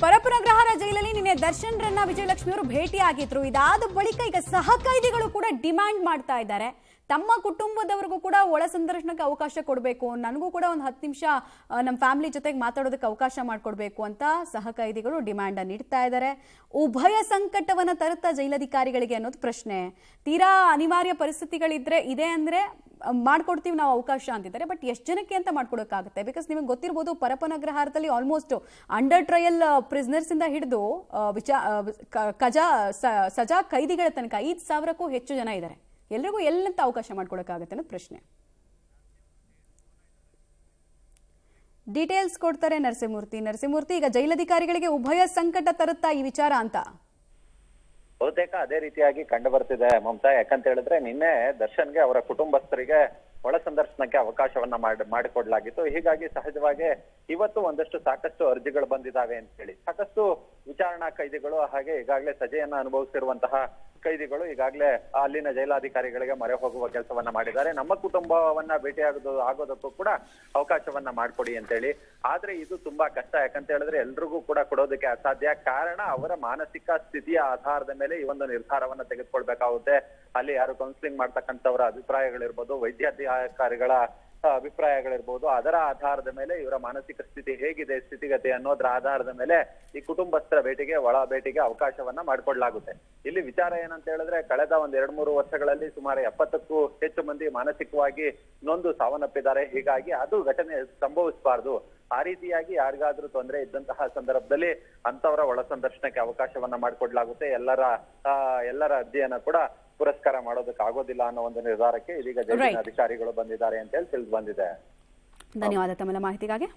ಪರಪ್ಪನಗ್ರಹಾರ ಜೈಲಲ್ಲಿ ನಿನ್ನೆ ದರ್ಶನ್ ರನ್ನ ವಿಜಯಲಕ್ಷ್ಮಿ ಅವರು ಭೇಟಿಯಾಗಿದ್ರು. ಇದಾದ ಬಳಿಕ ಈಗ ಸಹ ಕೈದಿಗಳು ಕೂಡ ಡಿಮ್ಯಾಂಡ್ ಮಾಡ್ತಾ ಇದ್ದಾರೆ, ತಮ್ಮ ಕುಟುಂಬದವರಿಗೂ ಕೂಡ ಒಳ ಸಂದರ್ಶನಕ್ಕೆ ಅವಕಾಶ ಕೊಡಬೇಕು, ನನಗೂ ಕೂಡ ಒಂದು 10 ನಿಮಿಷ ನಮ್ಮ ಫ್ಯಾಮಿಲಿ ಜೊತೆಗೆ ಮಾತಾಡೋದಕ್ಕೆ ಅವಕಾಶ ಮಾಡಿಕೊಡ್ಬೇಕು ಅಂತ ಸಹ ಕೈದಿಗಳು ಡಿಮ್ಯಾಂಡ್ ಅನ್ನು ಇಡ್ತಾ ಇದ್ದಾರೆ. ಉಭಯ ಸಂಕಟವನ್ನ ತರುತ್ತಾ ಜೈಲಧಿಕಾರಿಗಳಿಗೆ ಅನ್ನೋದು ಪ್ರಶ್ನೆ. ತೀರಾ ಅನಿವಾರ್ಯ ಪರಿಸ್ಥಿತಿಗಳಿದ್ರೆ ಇದೆ ಅಂದ್ರೆ ಮಾಡ್ಕೊಡ್ತೀವಿ ನಾವು ಅವಕಾಶ ಅಂತಿದ್ದಾರೆ. ಬಟ್ ಎಷ್ಟು ಜನಕ್ಕೆ ಅಂತ ಮಾಡ್ಕೊಡೋಕ್ಕಾಗುತ್ತೆ? ಬಿಕಾಸ್ ನಿಮಗೆ ಗೊತ್ತಿರ್ಬೋದು, ಪರಪ್ಪನಗ್ರಹಾರದಲ್ಲಿ ಆಲ್ಮೋಸ್ಟ್ ಅಂಡರ್ ಟ್ರಯಲ್ ಪ್ರಿಸ್ನರ್ಸ್ ಇಂದ ಹಿಡಿದು ಸಜಾ ಕೈದಿಗಳ ತನಕ 5,000ಕ್ಕೂ ಹೆಚ್ಚು ಜನ ಇದ್ದಾರೆ. ಎಲ್ರಿಗೂ ಎಲ್ಲಂತ ಅವಕಾಶ ಮಾಡ್ಕೊಡಕ್ಕಾಗತ್ತೆ ಅನ್ನೋದು ಪ್ರಶ್ನೆ. ಡೀಟೇಲ್ಸ್ ಕೊಡ್ತಾರೆ ನರಸಿಂಹಮೂರ್ತಿ. ಈಗ ಜೈಲಧಿಕಾರಿಗಳಿಗೆ ಉಭಯ ಸಂಕಟ ತರುತ್ತಾ ಈ ವಿಚಾರ ಅಂತ? ಬಹುತೇಕ ಅದೇ ರೀತಿಯಾಗಿ ಕಂಡು ಬರ್ತಿದೆ ಮಮತಾ. ಯಾಕಂತ ಹೇಳಿದ್ರೆ ನಿನ್ನೆ ದರ್ಶನ್ಗೆ ಅವರ ಕುಟುಂಬಸ್ಥರಿಗೆ ಒಳ ಸಂದರ್ಶನಕ್ಕೆ ಅವಕಾಶವನ್ನ ಮಾಡಿಕೊಡ್ಲಾಗಿತ್ತು. ಹೀಗಾಗಿ ಸಹಜವಾಗಿ ಇವತ್ತು ಸಾಕಷ್ಟು ಅರ್ಜಿಗಳು ಬಂದಿದ್ದಾವೆ ಅಂತ ಹೇಳಿ ಸಾಕಷ್ಟು ವಿಚಾರಣಾ ಕೈದಿಗಳು ಹಾಗೆ ಈಗಾಗಲೇ ಸಜೆಯನ್ನ ಅನುಭವಿಸಿರುವಂತಹ ಕೈದಿಗಳು ಈಗಾಗಲೇ ಅಲ್ಲಿನ ಜೈಲಾಧಿಕಾರಿಗಳಿಗೆ ಮೊರೆ ಹೋಗುವ ಕೆಲಸವನ್ನ ಮಾಡಿದ್ದಾರೆ. ನಮ್ಮ ಕುಟುಂಬವನ್ನ ಆಗೋದಕ್ಕೂ ಕೂಡ ಅವಕಾಶವನ್ನ ಮಾಡ್ಕೊಡಿ ಅಂತ ಹೇಳಿ. ಆದ್ರೆ ಇದು ತುಂಬಾ ಕಷ್ಟ. ಯಾಕಂತ ಹೇಳಿದ್ರೆ ಎಲ್ರಿಗೂ ಕೂಡ ಕೊಡೋದಕ್ಕೆ ಅಸಾಧ್ಯ. ಕಾರಣ ಅವರ ಮಾನಸಿಕ ಸ್ಥಿತಿಯ ಆಧಾರದ ಮೇಲೆ ಈ ಒಂದು ನಿರ್ಧಾರವನ್ನ ತೆಗೆದುಕೊಳ್ಬೇಕಾಗುತ್ತೆ. ಅಲ್ಲಿ ಯಾರು ಕೌನ್ಸಿಲಿಂಗ್ ಮಾಡ್ತಕ್ಕಂಥವರ ಅಭಿಪ್ರಾಯಗಳಿರ್ಬೋದು, ವೈದ್ಯಾಧಿಕಾರಿಗಳ ಅಭಿಪ್ರಾಯಗಳಿರ್ಬೋದು, ಅದರ ಆಧಾರದ ಮೇಲೆ ಇವರ ಮಾನಸಿಕ ಸ್ಥಿತಿ ಹೇಗಿದೆ, ಸ್ಥಿತಿಗತಿ ಅನ್ನೋದ್ರ ಆಧಾರದ ಮೇಲೆ ಈ ಕುಟುಂಬಸ್ಥರ ಒಳ ಭೇಟಿಗೆ ಅವಕಾಶವನ್ನ ಮಾಡಿಕೊಡ್ಲಾಗುತ್ತೆ. ಇಲ್ಲಿ ವಿಚಾರ ಏನಂತ ಹೇಳಿದ್ರೆ, ಕಳೆದ 2-3 ವರ್ಷಗಳಲ್ಲಿ ಸುಮಾರು 70ಕ್ಕೂ ಹೆಚ್ಚು ಮಂದಿ ಮಾನಸಿಕವಾಗಿ ನೊಂದು ಸಾವನ್ನಪ್ಪಿದ್ದಾರೆ. ಹೀಗಾಗಿ ಅದು ಘಟನೆ ಸಂಭವಿಸಬಾರ್ದು. ಆ ರೀತಿಯಾಗಿ ಯಾರಿಗಾದ್ರೂ ತೊಂದರೆ ಇದ್ದಂತಹ ಸಂದರ್ಭದಲ್ಲಿ ಅಂತವರ ಒಳ ಸಂದರ್ಶನಕ್ಕೆ ಅವಕಾಶವನ್ನ ಮಾಡಿಕೊಡ್ಲಾಗುತ್ತೆ. ಎಲ್ಲರ ಅರ್ಜಿಯನ್ನ ಕೂಡ ಪುರಸ್ಕಾರ ಮಾಡೋದಕ್ಕೆ ಆಗೋದಿಲ್ಲ ಅನ್ನೋ ಒಂದು ನಿರ್ಧಾರಕ್ಕೆ ಇದೀಗ ಜೈಲಿನ ಅಧಿಕಾರಿಗಳು ಬಂದಿದ್ದಾರೆ ಅಂತ ಹೇಳಿ ತಿಳಿದು ಬಂದಿದೆ. ಧನ್ಯವಾದ ತಮ್ಮ ಮಾಹಿತಿಗಾಗಿ.